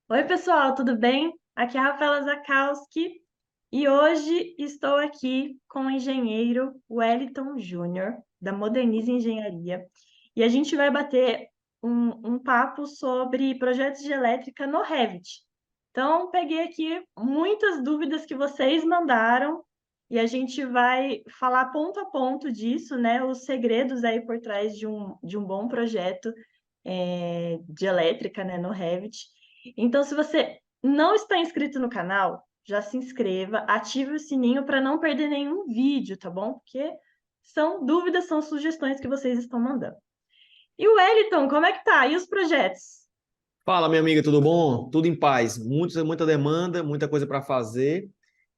Oi, pessoal, tudo bem? Aqui é a Rafaela Zakowski e hoje estou aqui com o engenheiro Wellington Júnior, da Modernize Engenharia, e a gente vai bater um papo sobre projetos de elétrica no Revit. Então, peguei aqui muitas dúvidas que vocês mandaram e a gente vai falar ponto a ponto disso, né? Os segredos aí por trás de um bom projeto de elétrica, né, no Revit. Então, se você não está inscrito no canal, já se inscreva, ative o sininho para não perder nenhum vídeo, tá bom? Porque são dúvidas, são sugestões que vocês estão mandando. E o Wellington, como é que tá? E os projetos? Fala, minha amiga, tudo bom? Tudo em paz. Muita demanda, muita coisa para fazer.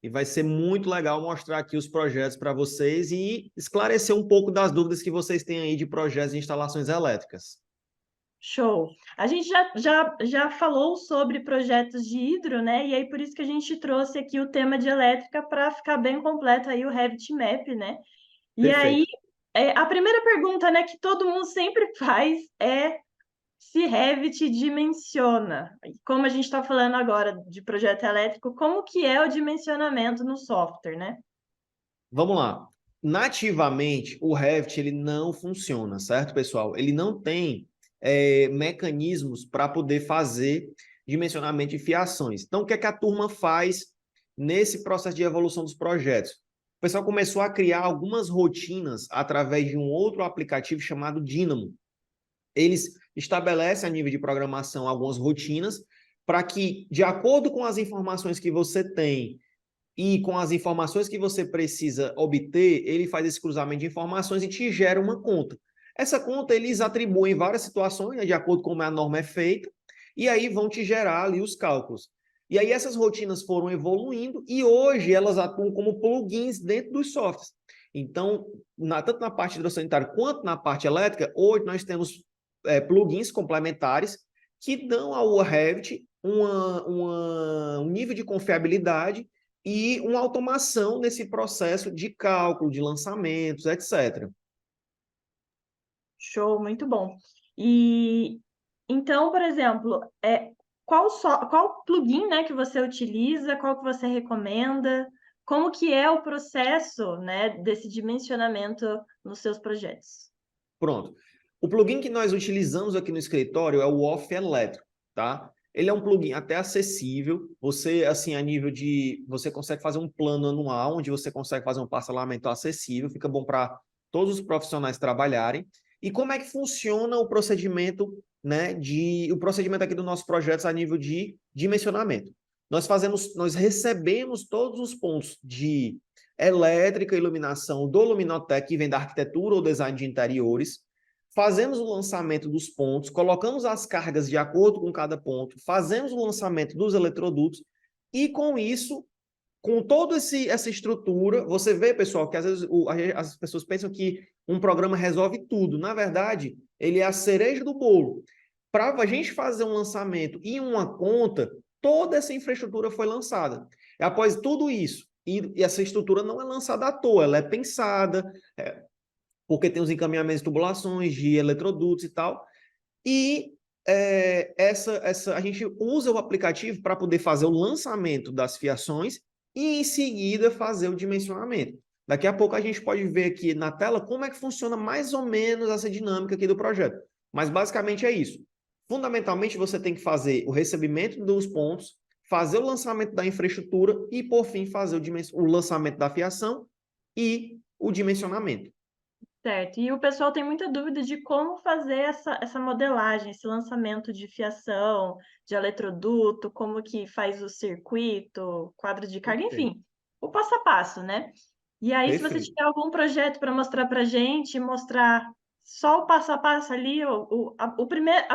E vai ser muito legal mostrar aqui os projetos para vocês e esclarecer um pouco das dúvidas que vocês têm aí de projetos de instalações elétricas. Show! A gente já falou sobre projetos de hidro, né? E aí por isso que a gente trouxe aqui o tema de elétrica para ficar bem completo aí o Revit Map, né? E aí, Perfeito. a primeira pergunta, né, que todo mundo sempre faz é se Revit dimensiona. Como a gente está falando agora de projeto elétrico, como que é o dimensionamento no software, né? Vamos lá. Nativamente, o Revit ele não funciona, certo, pessoal? Ele não tem mecanismos para poder fazer dimensionamento de fiações. Então, o que é que a turma faz nesse processo de evolução dos projetos? O pessoal começou a criar algumas rotinas através de um outro aplicativo chamado Dynamo. Eles estabelecem a nível de programação algumas rotinas para que, de acordo com as informações que você tem e com as informações que você precisa obter, ele faz esse cruzamento de informações e te gera uma conta. Essa conta eles atribuem em várias situações, né, de acordo com como a norma é feita, e aí vão te gerar ali os cálculos. E aí essas rotinas foram evoluindo e hoje elas atuam como plugins dentro dos softwares. Então, tanto na parte hidrossanitária quanto na parte elétrica, hoje nós temos plugins complementares que dão ao Revit um nível de confiabilidade e uma automação nesse processo de cálculo, de lançamentos, etc. Show, muito bom. E então, por exemplo, qual plugin, né, que você utiliza, qual que você recomenda? Como que é o processo, né, desse dimensionamento nos seus projetos? Pronto. O plugin que nós utilizamos aqui no escritório é o Off Elétrico, tá? Ele é um plugin até acessível. Você, assim, a nível de... Você consegue fazer um plano anual, onde você consegue fazer um parcelamento acessível. Fica bom para todos os profissionais trabalharem. E como é que funciona o procedimento, né? O procedimento aqui do nosso projeto a nível de dimensionamento. Nós recebemos todos os pontos de elétrica e iluminação do Luminotec, que vem da arquitetura ou design de interiores. Fazemos o lançamento dos pontos, colocamos as cargas de acordo com cada ponto, fazemos o lançamento dos eletrodutos e com isso, com toda essa estrutura, você vê, pessoal, que às vezes as pessoas pensam que um programa resolve tudo. Na verdade, ele é a cereja do bolo. Para a gente fazer um lançamento e uma conta, toda essa infraestrutura foi lançada. E após tudo isso, e essa estrutura não é lançada à toa, ela é pensada, porque tem os encaminhamentos de tubulações, de eletrodutos e tal. E a gente usa o aplicativo para poder fazer o lançamento das fiações e, em seguida, fazer o dimensionamento. Daqui a pouco a gente pode ver aqui na tela como é que funciona mais ou menos essa dinâmica aqui do projeto. Mas, basicamente, é isso. Fundamentalmente, você tem que fazer o recebimento dos pontos, fazer o lançamento da infraestrutura e, por fim, fazer o lançamento da fiação e o dimensionamento. Certo. E o pessoal tem muita dúvida de como fazer essa modelagem, esse lançamento de fiação, de eletroduto, como que faz o circuito, quadro de carga, Perfeito. enfim, o passo a passo, né? E aí, se você Perfeito. tiver algum projeto para mostrar para a gente, mostrar só o passo a passo ali, a primeira,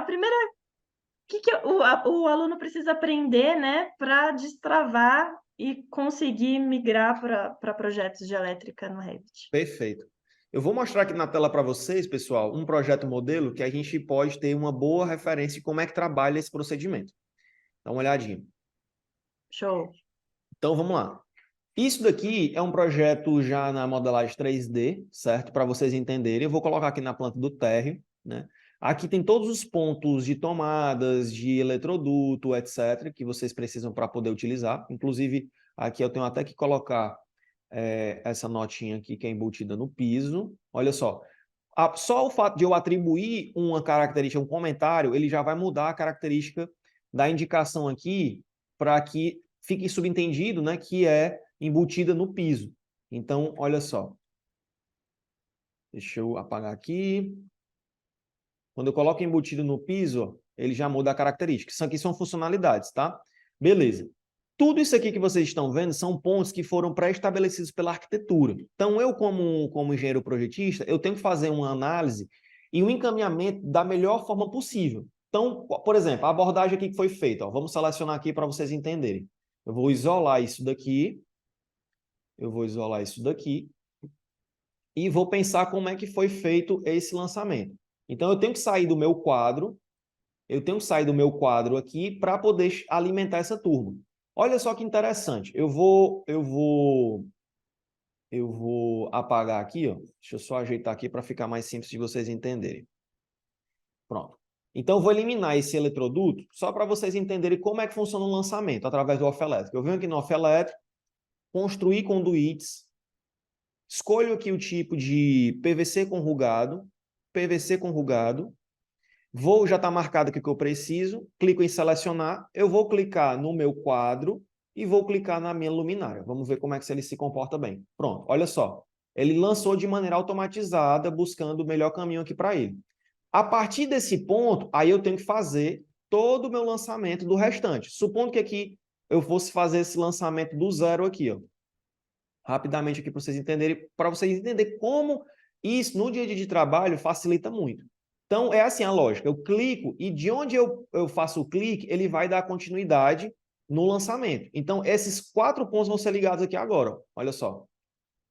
o o aluno precisa aprender, né, para destravar e conseguir migrar para projetos de elétrica no Revit. Perfeito. Eu vou mostrar aqui na tela para vocês, pessoal, um projeto modelo que a gente pode ter uma boa referência de como é que trabalha esse procedimento. Dá uma olhadinha. Show. Então, vamos lá. Isso daqui é um projeto já na modelagem 3D, certo? Para vocês entenderem. Eu vou colocar aqui na planta do térreo, né? Aqui tem todos os pontos de tomadas, de eletroduto, etc., que vocês precisam para poder utilizar. Inclusive, aqui eu tenho até que colocar essa notinha aqui que é embutida no piso. Olha só, só o fato de eu atribuir uma característica, um comentário, ele já vai mudar a característica da indicação aqui para que fique subentendido, né, que é embutida no piso. Então, olha só. Deixa eu apagar aqui. Quando eu coloco embutido no piso, ele já muda a característica. Isso aqui são funcionalidades, tá? Beleza. Tudo isso aqui que vocês estão vendo são pontos que foram pré-estabelecidos pela arquitetura. Então, eu, como engenheiro projetista, eu tenho que fazer uma análise e um encaminhamento da melhor forma possível. Então, por exemplo, a abordagem aqui que foi feita, ó, vamos selecionar aqui para vocês entenderem. Eu vou isolar isso daqui, e vou pensar como é que foi feito esse lançamento. Então, eu tenho que sair do meu quadro, aqui para poder alimentar essa turma. Olha só que interessante. Eu vou apagar aqui, ó. Deixa eu só ajeitar aqui para ficar mais simples de vocês entenderem. Pronto. Então, eu vou eliminar esse eletroduto só para vocês entenderem como é que funciona o lançamento através do off-elétrico. Eu venho aqui no off-elétrico, construir conduítes, escolho aqui o tipo de PVC corrugado, já está marcado aqui o que eu preciso, clico em selecionar, eu vou clicar no meu quadro e vou clicar na minha luminária. Vamos ver como é que ele se comporta bem. Pronto, olha só. Ele lançou de maneira automatizada, buscando o melhor caminho aqui para ele. A partir desse ponto, aí eu tenho que fazer todo o meu lançamento do restante. Supondo que aqui eu fosse fazer esse lançamento do zero aqui, ó. Rapidamente aqui para vocês entenderem como isso no dia a dia de trabalho facilita muito. Então, é assim a lógica. Eu clico e de onde eu faço o clique, ele vai dar continuidade no lançamento. Então, esses 4 pontos vão ser ligados aqui agora. Ó. Olha só.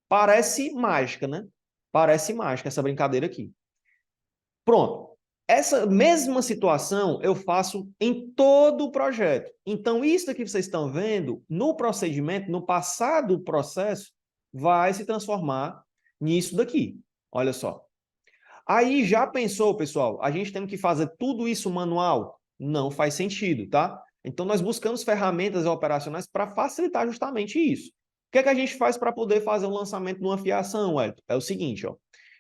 Parece mágica, né? Parece mágica essa brincadeira aqui. Pronto. Essa mesma situação eu faço em todo o projeto. Então, isso aqui que vocês estão vendo, no procedimento, no passar do processo, vai se transformar nisso daqui. Olha só. Aí já pensou, pessoal, a gente tem que fazer tudo isso manual? Não faz sentido, tá? Então, nós buscamos ferramentas operacionais para facilitar justamente isso. O que é que a gente faz para poder fazer um lançamento numa fiação, Wellington? É o seguinte, ó.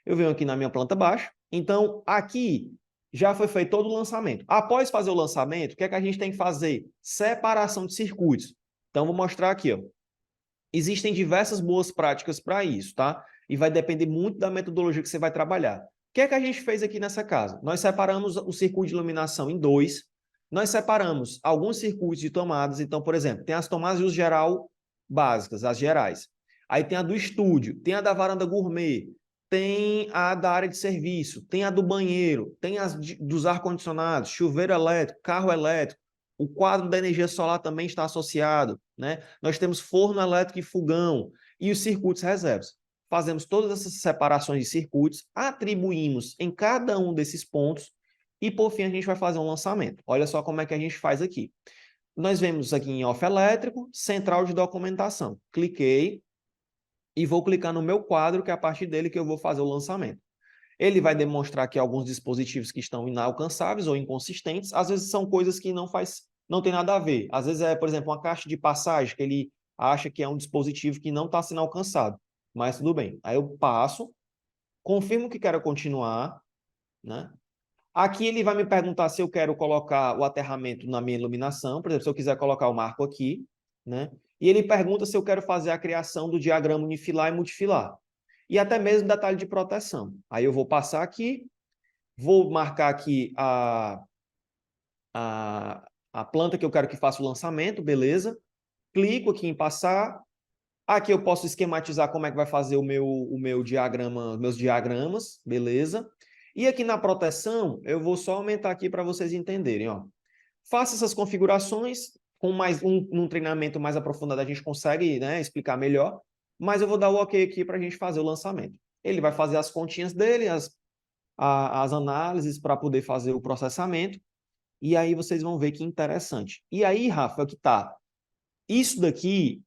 Eu venho aqui na minha planta baixa, então aqui já foi feito todo o lançamento. Após fazer o lançamento, o que é que a gente tem que fazer? Separação de circuitos. Então, vou mostrar aqui, ó. Existem diversas boas práticas para isso, tá? E vai depender muito da metodologia que você vai trabalhar. O que é que a gente fez aqui nessa casa? Nós separamos o circuito de iluminação em 2. Nós separamos alguns circuitos de tomadas. Então, por exemplo, tem as tomadas de uso geral básicas, as gerais. Aí tem a do estúdio, tem a da varanda gourmet, tem a da área de serviço, tem a do banheiro, tem as dos ar-condicionados, chuveiro elétrico, carro elétrico. O quadro da energia solar também está associado, né? Nós temos forno elétrico e fogão e os circuitos reservas. Fazemos todas essas separações de circuitos, atribuímos em cada um desses pontos e, por fim, a gente vai fazer um lançamento. Olha só como é que a gente faz aqui. Nós vemos aqui em off elétrico, central de documentação. Cliquei e vou clicar no meu quadro, que é a partir dele que eu vou fazer o lançamento. Ele vai demonstrar aqui alguns dispositivos que estão inalcançáveis ou inconsistentes. Às vezes são coisas que não tem nada a ver. Às vezes é, por exemplo, uma caixa de passagem que ele acha que é um dispositivo que não está sendo alcançado. Mas tudo bem. Aí eu passo, confirmo que quero continuar, né? Aqui ele vai me perguntar se eu quero colocar o aterramento na minha iluminação. Por exemplo, se eu quiser colocar o marco aqui, né? E ele pergunta se eu quero fazer a criação do diagrama unifilar e multifilar. E até mesmo detalhe de proteção. Aí eu vou passar aqui, vou marcar aqui a planta que eu quero que faça o lançamento, beleza? Clico aqui em passar. Aqui eu posso esquematizar como é que vai fazer o meu diagrama, meus diagramas, beleza? E aqui na proteção, eu vou só aumentar aqui para vocês entenderem, ó. Faça essas configurações, com mais um treinamento mais aprofundado a gente consegue, né, explicar melhor, mas eu vou dar o ok aqui para a gente fazer o lançamento. Ele vai fazer as continhas dele, as análises para poder fazer o processamento, e aí vocês vão ver que interessante. E aí, Rafa, que tá. Isso daqui,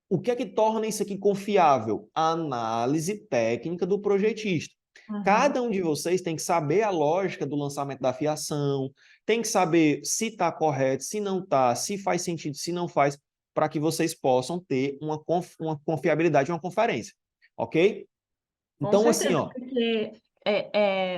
o que é que torna isso aqui confiável? A análise técnica do projetista. Uhum. Cada um de vocês tem que saber a lógica do lançamento da fiação, tem que saber se está correto, se não está, se faz sentido, se não faz, para que vocês possam ter uma confiabilidade, uma conferência, ok? Com Então, assim, certeza, ó, porque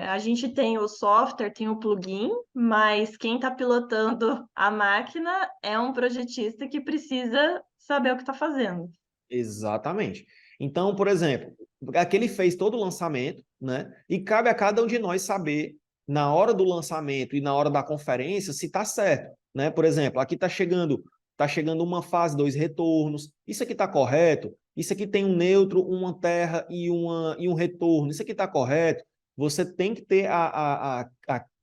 a gente tem o software, tem o plugin, mas quem está pilotando a máquina é um projetista que precisa saber o que está fazendo. exatamente. Então, por exemplo, aqui ele fez todo o lançamento, né? E cabe a cada um de nós saber, na hora do lançamento e na hora da conferência, se está certo, né? Por exemplo, aqui tá chegando uma fase, dois retornos. Isso aqui está correto? Isso aqui tem um neutro, uma terra e um retorno. Isso aqui está correto? Você tem que ter a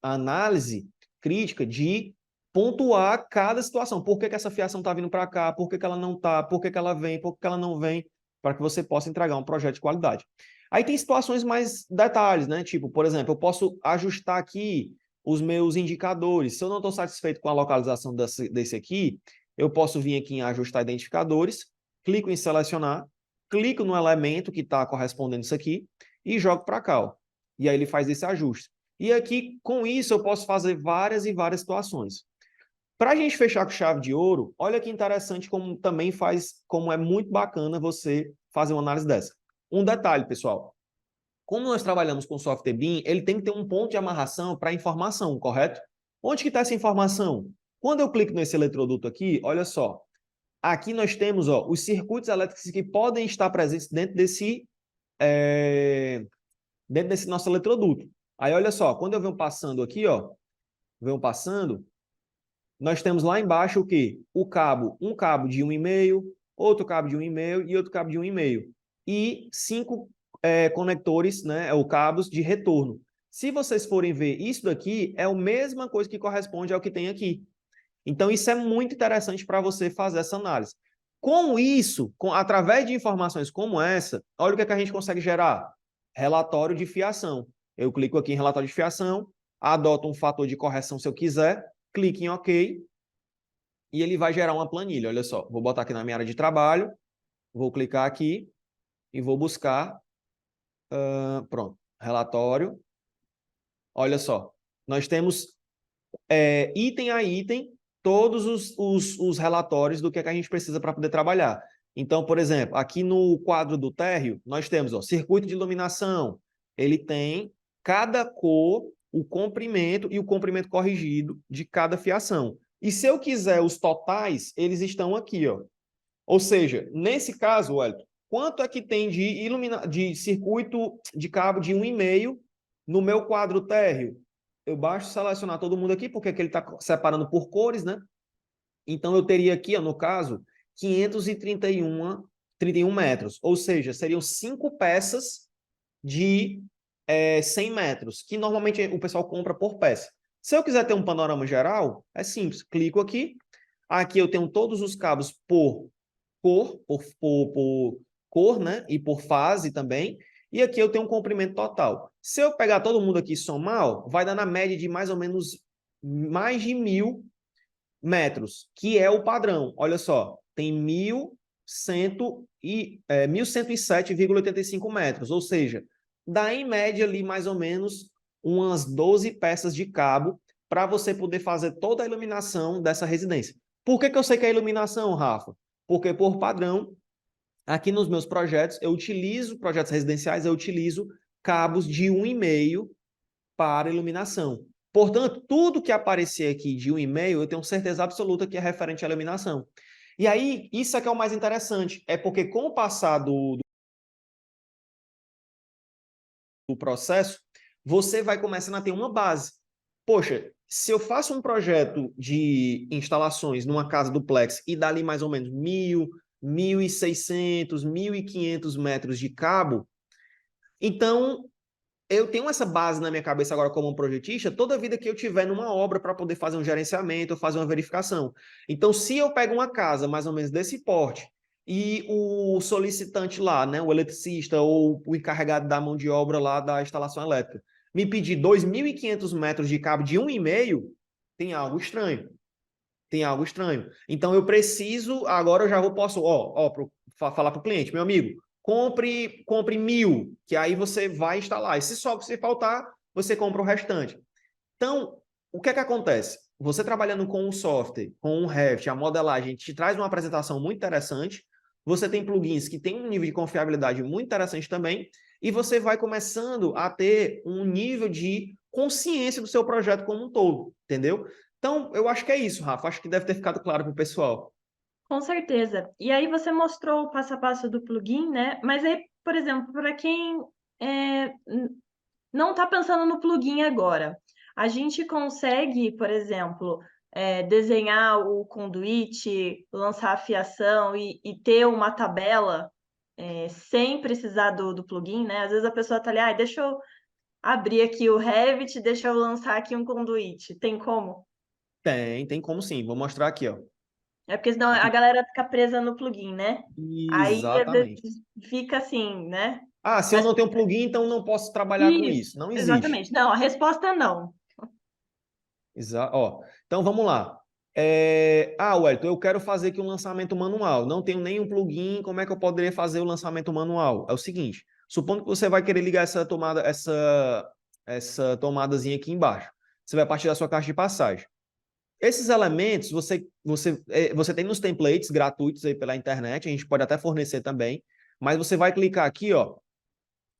análise crítica de pontuar cada situação. Por que que essa fiação está vindo para cá? Por que que ela não está? Por que que ela vem? Por que que ela não vem? Para que você possa entregar um projeto de qualidade. Aí tem situações mais detalhes, né? Tipo, por exemplo, eu posso ajustar aqui os meus indicadores. Se eu não estou satisfeito com a localização desse aqui, eu posso vir aqui em ajustar identificadores, clico em selecionar, clico no elemento que está correspondendo isso aqui e jogo para cá, ó. E aí ele faz esse ajuste. E aqui, com isso, eu posso fazer várias e várias situações. Para a gente fechar com chave de ouro, olha que interessante como também faz, como é muito bacana você fazer uma análise dessa. Um detalhe, pessoal. Como nós trabalhamos com software BIM, ele tem que ter um ponto de amarração para a informação, correto? Onde que está essa informação? Quando eu clico nesse eletroduto aqui, olha só. Aqui nós temos ó, os circuitos elétricos que podem estar presentes dentro desse nosso eletroduto. Aí olha só, quando eu venho passando aqui, ó, venho passando, nós temos lá embaixo o quê? O cabo, um cabo de 1,5, outro cabo de 1,5 e outro cabo de 1,5. E 5 conectores, né, ou cabos de retorno. Se vocês forem ver, isso daqui é a mesma coisa que corresponde ao que tem aqui. Então, isso é muito interessante para você fazer essa análise. Com isso, através de informações como essa, olha o que, é que a gente consegue gerar. Relatório de fiação. Eu clico aqui em relatório de fiação, adoto um fator de correção se eu quiser, clique em OK, e ele vai gerar uma planilha. Olha só, vou botar aqui na minha área de trabalho, vou clicar aqui e vou buscar, pronto, relatório. Olha só, nós temos item a item todos os relatórios do que, é que a gente precisa para poder trabalhar. Então, por exemplo, aqui no quadro do térreo, nós temos ó, circuito de iluminação. Ele tem cada cor, o comprimento e o comprimento corrigido de cada fiação. E se eu quiser os totais, eles estão aqui, ó. Ou seja, nesse caso, Wellington, quanto é que tem de circuito de cabo de 1,5 no meu quadro térreo? Eu baixo selecionar todo mundo aqui, porque aqui ele está separando por cores, né? Então, eu teria aqui, ó, no caso, 531 metros. Ou seja, seriam 5 peças de 100 metros, que normalmente o pessoal compra por peça. Se eu quiser ter um panorama geral, é simples. Clico aqui. Aqui eu tenho todos os cabos por cor, né? E por fase também. E aqui eu tenho um comprimento total. Se eu pegar todo mundo aqui e somar, ó, vai dar na média de mais ou menos mais de 1.000 metros, que é o padrão. Olha só, tem 1.107,85 metros, ou seja, dá em média ali mais ou menos umas 12 peças de cabo para você poder fazer toda a iluminação dessa residência. Por que que eu sei que é iluminação, Rafa? Porque por padrão, aqui nos meus projetos, projetos residenciais, eu utilizo cabos de 1,5 para iluminação. Portanto, tudo que aparecer aqui de 1,5, eu tenho certeza absoluta que é referente à iluminação. E aí, isso é que é o mais interessante, é porque com o passar do processo, você vai começando a ter uma base. Poxa, se eu faço um projeto de instalações numa casa duplex e dá ali mais ou menos 1.000, 1.600, 1.500 metros de cabo, então eu tenho essa base na minha cabeça agora como um projetista, toda vida que eu tiver numa obra para poder fazer um gerenciamento, fazer uma verificação. Então, se eu pego uma casa mais ou menos desse porte e o solicitante lá, né, o eletricista ou o encarregado da mão de obra lá da instalação elétrica, me pedir 2.500 metros de cabo de 1,5, tem algo estranho. Tem algo estranho. Então, eu preciso, agora eu já posso falar para o cliente, meu amigo, compre 1000, que aí você vai instalar. E se faltar, você compra o restante. Então, o que é que acontece? Você trabalhando com um software, com um Revit, a modelagem te traz uma apresentação muito interessante. Você tem plugins que têm um nível de confiabilidade muito interessante também. E você vai começando a ter um nível de consciência do seu projeto como um todo, entendeu? Então, eu acho que é isso, Rafa. Acho que deve ter ficado claro para o pessoal. Com certeza. E aí você mostrou o passo a passo do plugin, né? Mas aí, por exemplo, para quem não está pensando no plugin agora, a gente consegue, por exemplo, desenhar o conduíte, lançar a fiação e ter uma tabela sem precisar do plugin, né? Às vezes a pessoa está ali, deixa eu abrir aqui o Revit, deixa eu lançar aqui um conduíte. Tem como? Tem como sim. Vou mostrar aqui, ó. É porque senão a Aqui. galera fica presa no plugin, né? Aí às Exatamente. vezes fica assim, né? Ah, se eu Mas não tenho plugin, então não posso trabalhar com isso, isso. Não existe. exatamente. Não, a resposta é não. Ó, então vamos lá. Wellington, eu quero fazer aqui um lançamento manual. Não tenho nenhum plugin. Como é que eu poderia fazer o lançamento manual? É o seguinte: supondo que você vai querer ligar essa tomada, essa tomadazinha aqui embaixo. Você vai partir da sua caixa de passagem. Esses elementos você tem nos templates gratuitos aí pela internet. A gente pode até fornecer também. Mas você vai clicar aqui, ó.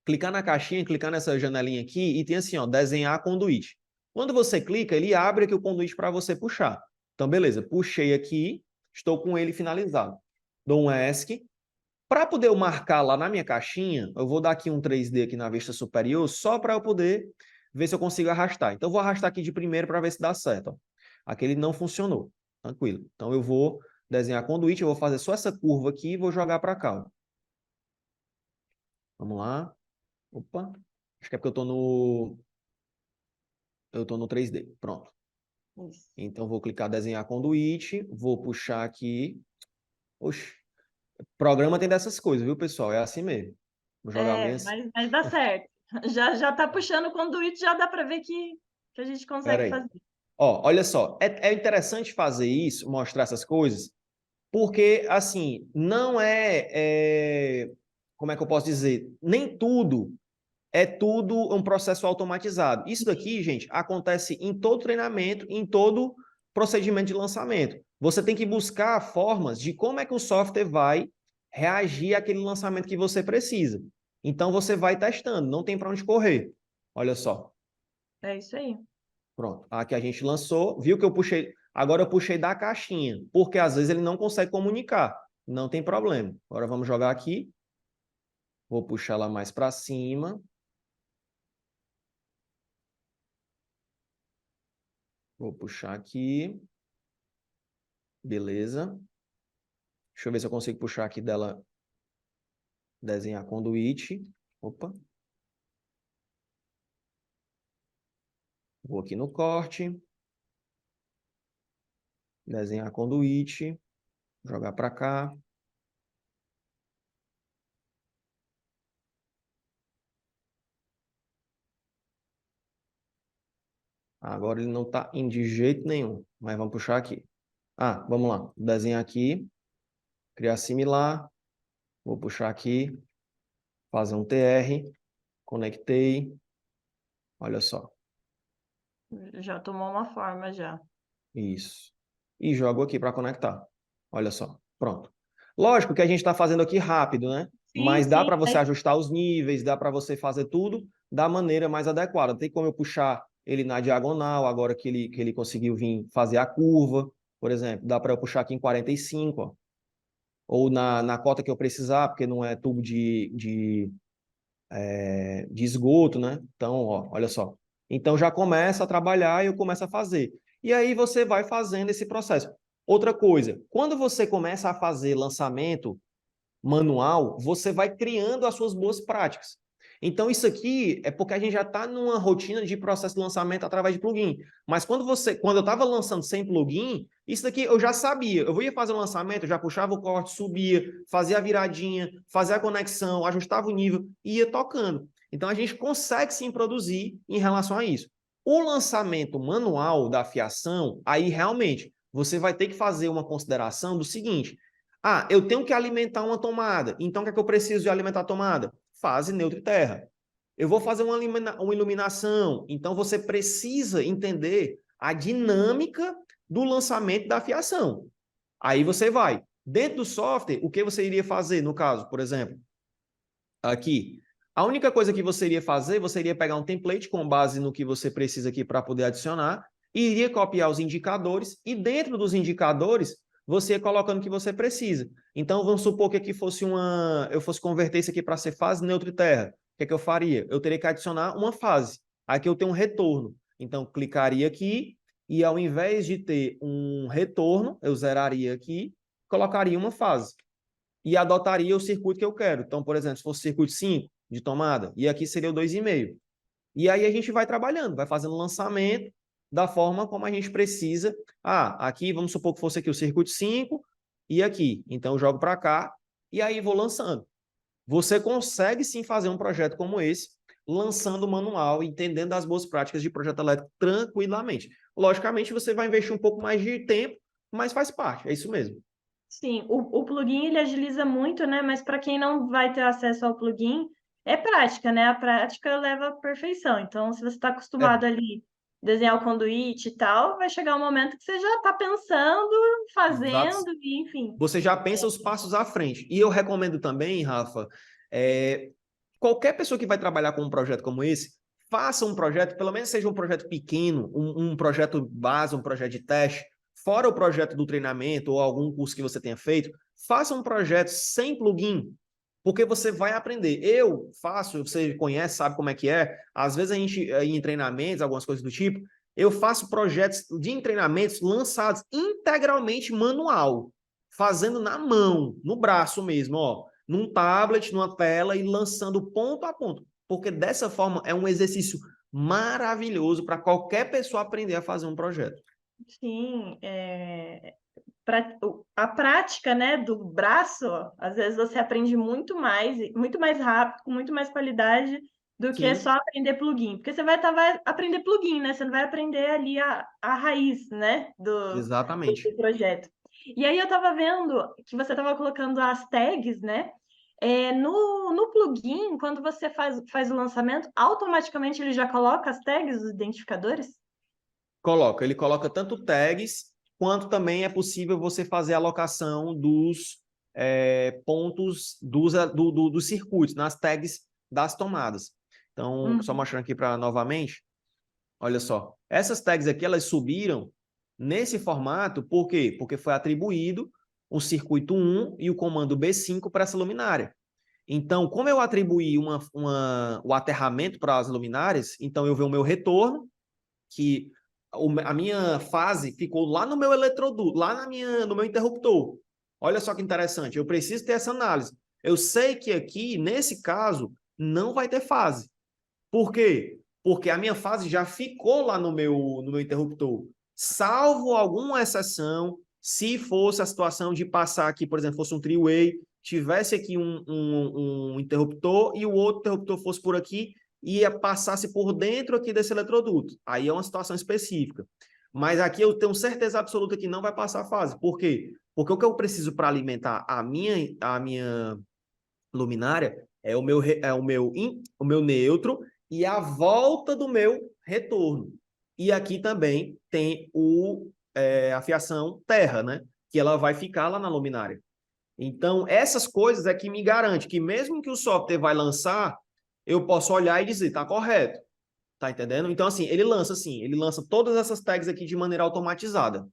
Clicar na caixinha, clicar nessa janelinha aqui e tem assim, ó, desenhar conduíte. Quando você clica, ele abre aqui o conduíte para você puxar. Então, beleza, puxei aqui, estou com ele finalizado. Dou um ESC. Para poder eu marcar lá na minha caixinha, eu vou dar aqui um 3D aqui na vista superior, só para eu poder ver se eu consigo arrastar. Então, eu vou arrastar aqui de primeiro para ver se dá certo. Ó. Aquele não funcionou. Tranquilo. Então, eu vou desenhar conduíte, eu vou fazer só essa curva aqui e vou jogar para cá. Ó. Vamos lá. Opa. Acho que é porque eu tô no 3D. Pronto. Isso. Então, vou clicar desenhar conduíte, vou puxar aqui. Oxe, programa tem dessas coisas, viu, pessoal? É assim mesmo. Vou jogar bem assim. Mas dá certo. Já tá puxando o conduíte, já dá para ver que a gente Pera consegue aí. fazer. Ó, olha só. É interessante fazer isso, mostrar essas coisas, porque, assim, não como é que eu posso dizer? Nem tudo é tudo um processo automatizado. Isso daqui, gente, acontece em todo treinamento, em todo procedimento de lançamento. Você tem que buscar formas de como é que o software vai reagir àquele lançamento que você precisa. Então, você vai testando, não tem para onde correr. Olha só. É isso aí. Pronto. Aqui a gente lançou, viu que eu puxei. Agora eu puxei da caixinha, porque às vezes ele não consegue comunicar. Não tem problema. Agora vamos jogar aqui. Vou puxar lá mais para cima. Vou puxar aqui. Beleza. Deixa eu ver se eu consigo puxar aqui dela, desenhar conduíte. Opa. Vou aqui no corte. Desenhar conduíte. Jogar para cá. Agora ele não está indo de jeito nenhum, mas vamos puxar aqui. Vamos lá. Desenhar aqui. Criar similar. Vou puxar aqui. Fazer um TR. Conectei. Olha só. Já tomou uma forma já. Isso. E jogo aqui para conectar. Olha só. Pronto. Lógico que a gente está fazendo aqui rápido, né? Sim, Mas dá sim. para você ajustar os níveis, dá para você fazer tudo da maneira mais adequada. Tem como eu puxar ele na diagonal, agora que ele conseguiu vir fazer a curva, por exemplo. Dá para eu puxar aqui em 45, ó. Ou na cota que eu precisar, porque não é tubo de esgoto, né? Então, ó, olha só. Então já começa a trabalhar e eu começo a fazer. E aí você vai fazendo esse processo. Outra coisa, quando você começa a fazer lançamento manual, você vai criando as suas boas práticas. Então, isso aqui é porque a gente já está numa rotina de processo de lançamento através de plugin. Mas quando eu estava lançando sem plugin, isso daqui eu já sabia. Eu ia fazer o lançamento, eu já puxava o corte, subia, fazia a viradinha, fazia a conexão, ajustava o nível e ia tocando. Então, a gente consegue sim produzir em relação a isso. O lançamento manual da fiação, aí realmente você vai ter que fazer uma consideração do seguinte: Ah, eu tenho que alimentar uma tomada. Então, o que é que eu preciso de alimentar a tomada? Fase, neutro e terra. Eu vou fazer uma iluminação. Então, você precisa entender a dinâmica do lançamento da fiação. Aí você vai. Dentro do software, o que você iria fazer, no caso, por exemplo, aqui? A única coisa que você iria fazer, você iria pegar um template com base no que você precisa aqui para poder adicionar, e iria copiar os indicadores, e dentro dos indicadores, você ia colocando o que você precisa. Então, vamos supor que aqui fosse eu fosse converter isso aqui para ser fase, neutro e terra. O que é que eu faria? Eu teria que adicionar uma fase. Aqui eu tenho um retorno. Então, clicaria aqui, e ao invés de ter um retorno, eu zeraria aqui, colocaria uma fase e adotaria o circuito que eu quero. Então, por exemplo, se fosse circuito 5 de tomada, e aqui seria o 2,5. E aí a gente vai trabalhando, vai fazendo lançamento da forma como a gente precisa. Ah, aqui, vamos supor que fosse aqui o circuito 5 e aqui. Então, eu jogo para cá e aí vou lançando. Você consegue sim fazer um projeto como esse, lançando o manual, entendendo as boas práticas de projeto elétrico tranquilamente. Logicamente, você vai investir um pouco mais de tempo, mas faz parte, é isso mesmo. Sim, o plugin ele agiliza muito, né? Mas para quem não vai ter acesso ao plugin, é prática, né? A prática leva à perfeição. Então, se você está É, acostumado ali desenhar o conduíte e tal, vai chegar um momento que você já está pensando, exato. fazendo, e, enfim. Você já pensa os passos à frente. E eu recomendo também, Rafa, qualquer pessoa que vai trabalhar com um projeto como esse, faça um projeto, pelo menos seja um projeto pequeno, um projeto base, um projeto de teste, fora o projeto do treinamento ou algum curso que você tenha feito, faça um projeto sem plugin, porque você vai aprender. Eu faço, você conhece, sabe como é que é, às vezes a gente, em treinamentos, algumas coisas do tipo, eu faço projetos de treinamentos lançados integralmente manual, fazendo na mão, no braço mesmo, ó, num tablet, numa tela e lançando ponto a ponto. Porque dessa forma é um exercício maravilhoso para qualquer pessoa aprender a fazer um projeto. Sim, a prática, né, do braço, às vezes você aprende muito mais rápido, com muito mais qualidade do que só Sim, aprender plugin. Porque você vai aprender plugin, né? Você não vai aprender ali a raiz, né, do exatamente. projeto. E aí eu estava vendo que você estava colocando as tags, né? No plugin, quando você faz o lançamento, automaticamente ele já coloca as tags, os identificadores? Ele coloca tanto tags, quanto também é possível você fazer a alocação dos pontos dos circuitos, nas tags das tomadas. Então, só Uhum. mostrando aqui para novamente, olha só. Essas tags aqui, elas subiram nesse formato, por quê? Porque foi atribuído o circuito 1 e o comando B5 para essa luminária. Então, como eu atribuí o aterramento para as luminárias, então eu vejo o meu retorno, que a minha fase ficou lá no meu eletroduto, lá no meu interruptor. Olha só que interessante, eu preciso ter essa análise. Eu sei que aqui, nesse caso, não vai ter fase. Por quê? Porque a minha fase já ficou lá no meu interruptor. Salvo alguma exceção, se fosse a situação de passar aqui, por exemplo, fosse um three-way, tivesse aqui um interruptor e o outro interruptor fosse por aqui e passasse por dentro aqui desse eletroduto. Aí é uma situação específica. Mas aqui eu tenho certeza absoluta que não vai passar a fase. Por quê? Porque o que eu preciso para alimentar a minha luminária é o meu neutro e a volta do meu retorno. E aqui também tem a fiação terra, né? Que ela vai ficar lá na luminária. Então, essas coisas é que me garante que mesmo que o software vai lançar, eu posso olhar e dizer, tá correto. Tá entendendo? Então, assim, ele lança todas essas tags aqui de maneira automatizada.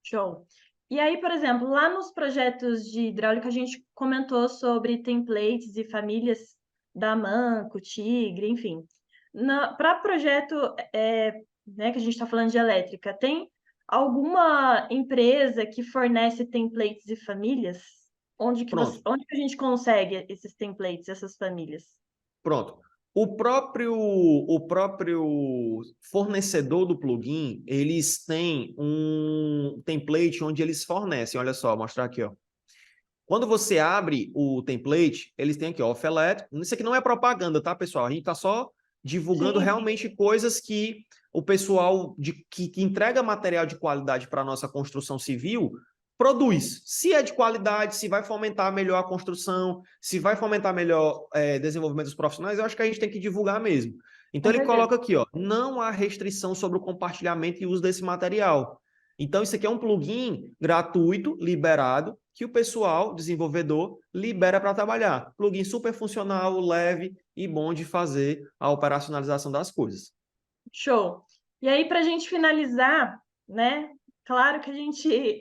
Show. E aí, por exemplo, lá nos projetos de hidráulica, a gente comentou sobre templates e famílias da Manco, Tigre, enfim. Para projeto, né, que a gente está falando de elétrica, tem alguma empresa que fornece templates e famílias? Pronto. Onde que a gente consegue esses templates, essas famílias? Pronto. O próprio fornecedor do plugin, eles têm um template onde eles fornecem. Olha só, vou mostrar aqui, ó. Quando você abre o template, eles têm aqui, ó, off elétrico. Isso aqui não é propaganda, tá, pessoal? A gente está só divulgando Sim, realmente coisas que o pessoal que entrega material de qualidade para a nossa construção civil produz. Se é de qualidade, se vai fomentar melhor a construção, se vai fomentar melhor desenvolvimento dos profissionais, eu acho que a gente tem que divulgar mesmo. Então, Com ele certeza. coloca aqui, ó, não há restrição sobre o compartilhamento e uso desse material. Então, isso aqui é um plugin gratuito, liberado, que o pessoal, desenvolvedor, libera para trabalhar. Plugin super funcional, leve e bom de fazer a operacionalização das coisas. Show. E aí, para a gente finalizar, né? Claro que a gente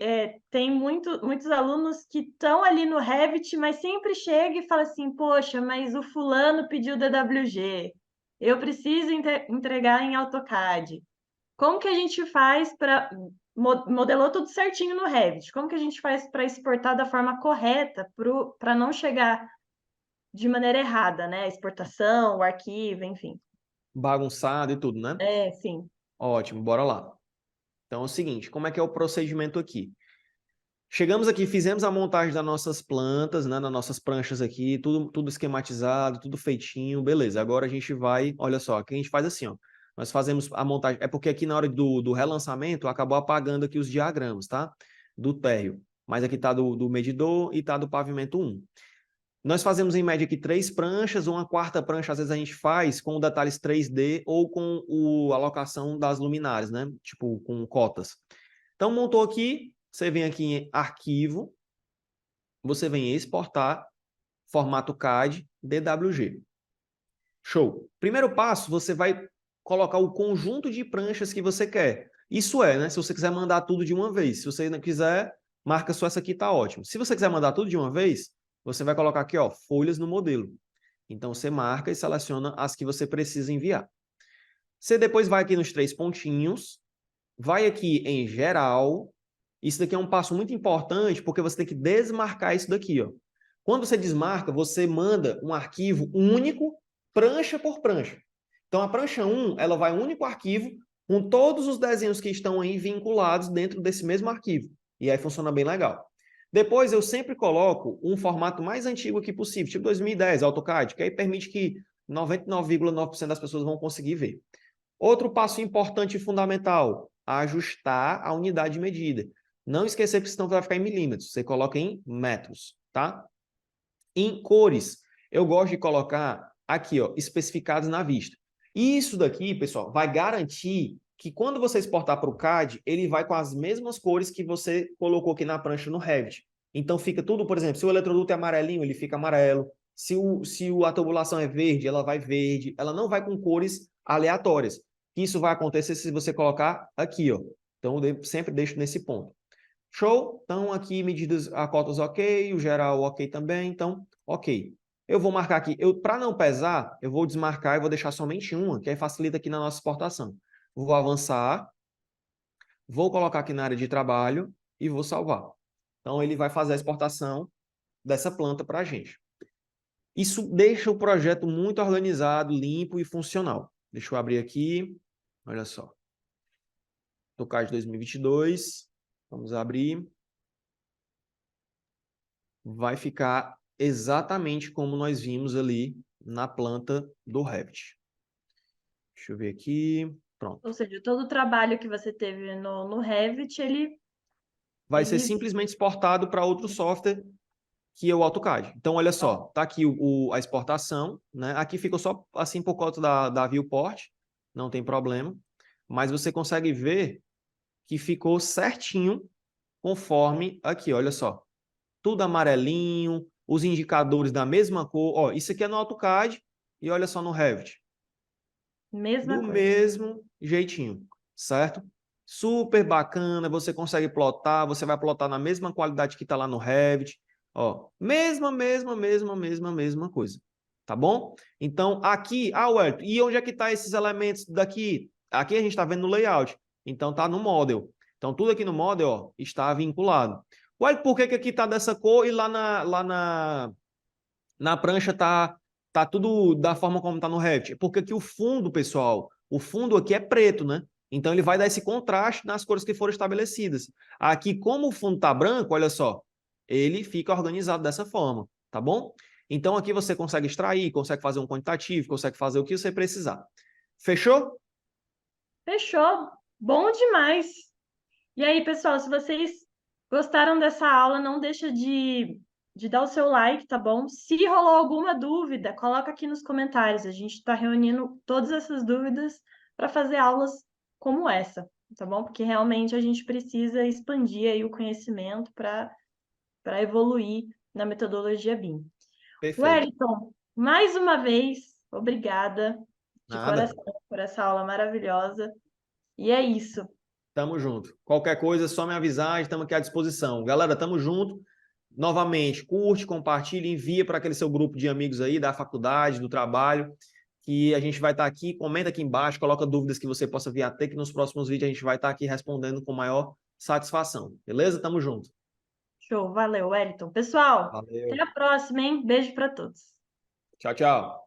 tem muitos alunos que estão ali no Revit, mas sempre chega e fala assim, poxa, mas o fulano pediu DWG, eu preciso entregar em AutoCAD. Como que a gente faz para... Modelou tudo certinho no Revit. Como que a gente faz para exportar da forma correta para não chegar de maneira errada, né? A exportação, o arquivo, enfim. Bagunçado e tudo, né? Sim. Ótimo, bora lá. Então é o seguinte, como é que é o procedimento aqui? Chegamos aqui, fizemos a montagem das nossas plantas, né, das nossas pranchas aqui, tudo esquematizado, tudo feitinho, beleza. Agora a gente vai, olha só, aqui a gente faz assim, ó. Nós fazemos a montagem, é porque aqui na hora do relançamento acabou apagando aqui os diagramas, tá? Do térreo. Mas aqui tá do medidor e tá do pavimento 1. Nós fazemos em média aqui 3 pranchas, ou uma quarta prancha, às vezes a gente faz com detalhes 3D ou com a alocação das luminárias, né? Tipo, com cotas. Então, montou aqui, você vem aqui em arquivo, você vem em exportar, formato CAD, DWG. Show. Primeiro passo, você vai colocar o conjunto de pranchas que você quer. Isso é, né? Se você quiser mandar tudo de uma vez. Se você não quiser, marca só essa aqui, tá ótimo. Se você quiser mandar tudo de uma vez, você vai colocar aqui, ó, folhas no modelo. Então, você marca e seleciona as que você precisa enviar. Você depois vai aqui nos 3 pontinhos, vai aqui em geral. Isso daqui é um passo muito importante, porque você tem que desmarcar isso daqui, ó. Quando você desmarca, você manda um arquivo único, prancha por prancha. Então, a prancha 1, ela vai um único arquivo, com todos os desenhos que estão aí vinculados dentro desse mesmo arquivo. E aí funciona bem legal. Depois, eu sempre coloco um formato mais antigo aqui possível, tipo 2010, AutoCAD, que aí permite que 99,9% das pessoas vão conseguir ver. Outro passo importante e fundamental, ajustar a unidade de medida. Não esquecer que senão vai ficar em milímetros, você coloca em metros, tá? Em cores, eu gosto de colocar aqui, ó, especificados na vista. Isso daqui, pessoal, vai garantir que quando você exportar para o CAD, ele vai com as mesmas cores que você colocou aqui na prancha no Revit. Então fica tudo, por exemplo, se o eletroduto é amarelinho, ele fica amarelo. Se a tubulação é verde, ela vai verde. Ela não vai com cores aleatórias. Isso vai acontecer se você colocar aqui, ó. Então, eu sempre deixo nesse ponto. Show? Então, aqui medidas, a cotas ok, o geral ok também, então, ok. Eu vou marcar aqui, para não pesar, eu vou desmarcar e vou deixar somente uma, que aí facilita aqui na nossa exportação. Vou avançar, vou colocar aqui na área de trabalho e vou salvar. Então, ele vai fazer a exportação dessa planta para a gente. Isso deixa o projeto muito organizado, limpo e funcional. Deixa eu abrir aqui, olha só. AutoCAD 2022, vamos abrir. Vai ficar exatamente como nós vimos ali na planta do Revit. Deixa eu ver aqui. Pronto. Ou seja, todo o trabalho que você teve no Revit, Vai ser simplesmente exportado para outro software que é o AutoCAD. Então, olha só, tá aqui a exportação, né? Aqui ficou só assim por conta da viewport, não tem problema. Mas você consegue ver que ficou certinho conforme aqui, olha só. Tudo amarelinho, os indicadores da mesma cor. Ó, isso aqui é no AutoCAD e olha só no Revit. Mesma Do coisa. mesmo jeitinho, certo? Super bacana, você consegue plotar, você vai plotar na mesma qualidade que está lá no Revit. Ó, mesma coisa. Tá bom? Então, aqui, Wellington, e onde é que tá esses elementos daqui? Aqui a gente está vendo no layout. Então, tá no model. Então, tudo aqui no model, ó, está vinculado. Wellington, por que que aqui tá dessa cor e na prancha tá tudo da forma como tá no Revit? Porque aqui o fundo, pessoal, o fundo aqui é preto, né? Então, ele vai dar esse contraste nas cores que foram estabelecidas. Aqui, como o fundo tá branco, olha só, ele fica organizado dessa forma, tá bom? Então, aqui você consegue extrair, consegue fazer um quantitativo, consegue fazer o que você precisar. Fechou? Fechou. Bom demais. E aí, pessoal, se vocês gostaram dessa aula, não deixa de dar o seu like, tá bom? Se rolou alguma dúvida, coloca aqui nos comentários. A gente está reunindo todas essas dúvidas para fazer aulas como essa, tá bom? Porque realmente a gente precisa expandir aí o conhecimento para evoluir na metodologia BIM. Perfeito. Wellington, mais uma vez, obrigada de Nada. coração por essa aula maravilhosa. E é isso. Tamo junto. Qualquer coisa, é só me avisar, estamos aqui à disposição. Galera, tamo junto. Novamente, curte, compartilha, envia para aquele seu grupo de amigos aí da faculdade, do trabalho, que a gente vai estar aqui. Comenta aqui embaixo, coloca dúvidas que você possa vir a ter, que nos próximos vídeos a gente vai estar aqui respondendo com maior satisfação. Beleza? Tamo junto. Show, valeu, Wellington. Pessoal, até Valeu. a próxima, hein? Beijo para todos. Tchau, tchau.